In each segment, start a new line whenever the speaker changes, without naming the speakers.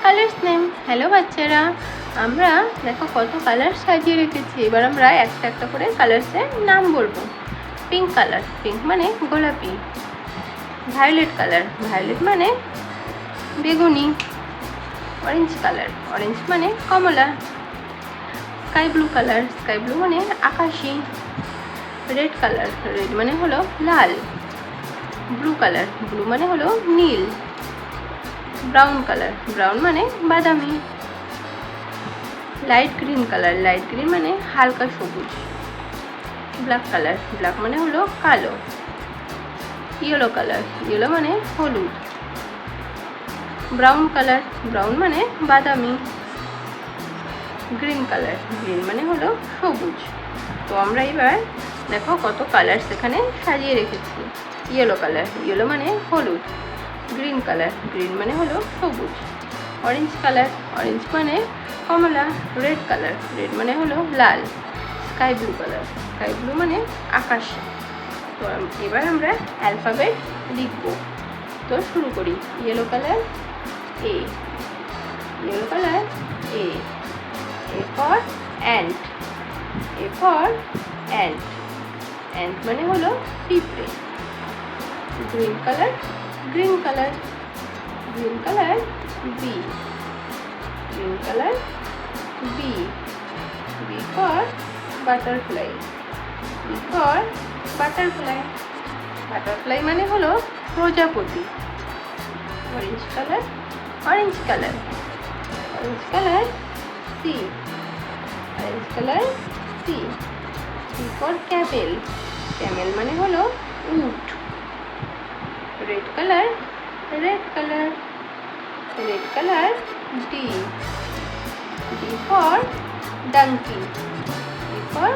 Colours name. Hello বাচ্চারা, আমরা দেখো কত কালার সাজিয়ে রেখেছি। এবার আমরা একটা একটা করে কালার্সের নাম বলবো। পিঙ্ক কালার, পিঙ্ক মানে গোলাপি। ভায়োলেট কালার, ভায়োলেট মানে বেগুনি। অরেঞ্জ কালার, অরেঞ্জ মানে কমলা। Sky blue colour, sky blue মানে আকাশি। রেড কালার, রেড মানে হলো লাল। ব্লু কালার, ব্লু মানে হলো নীল। ব্রাউন কালার, ব্রাউন মানে বাদামি। Light green colour, light green মানে হালকা সবুজ। ব্ল্যাক কালার, ব্ল্যাক মানে হলো কালো। ইয়েলো কালার, ইয়েলো মানে হলুদ। ব্রাউন কালার, ব্রাউন মানে বাদামি। গ্রিন কালার, গ্রিন মানে হলো সবুজ। তো আমরা এবার দেখো কত কালার সেখানে সাজিয়ে রেখেছি। ইয়েলো কালার, ইয়েলো মানে হলুদ। গ্রিন কালার, গ্রিন মানে হলো সবুজ। অরেঞ্জ কালার, অরেঞ্জ মানে কমলা। রেড কালার, রেড মানে হলো লাল। Sky blue colour, sky blue মানে আকাশি। তো এবার আমরা অ্যালফাবেট লিখব। তো শুরু করি। Yellow colour A, yellow colour A. A for ant, A for ant. Ant মানে হলো পিঁপড়ে। Green colour, green colour, green colour B, green colour B. B for butterfly, B for butterfly. Butterfly মানে হলো প্রজাপতি। Orange colour, orange colour, orange colour C, orange colour C. C for camel, camel মানে হলো উট। Red colour, red colour, red colour D. D for donkey, D for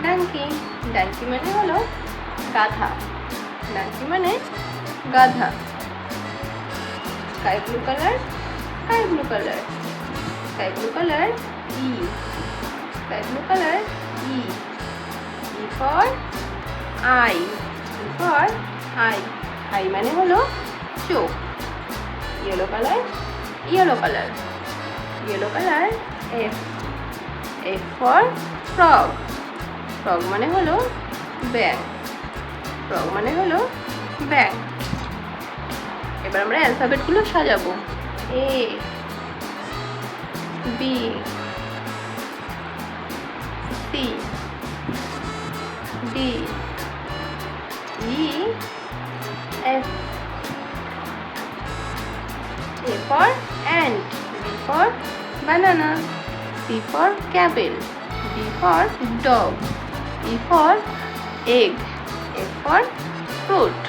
ডাঙ্কি। ডাঙ্কি মানে হলো গাধা, ডাঙ্কি মানে গাধা। Sky blue colour, sky blue colour, sky blue colour E, sky blue colour E. E for I, E for I. I মানে হলো চোখ। Yellow colour, yellow colour, yellow colour F. F for frog, frog মানে হলো ব্যাং, frog মানে হলো ব্যাং। এবার আমরা অ্যালফাবেটগুলো সাজাবো। A, B, C, D, E, F. A for ant, B for banana, C for camel, D for dog, E for egg, F for fruit.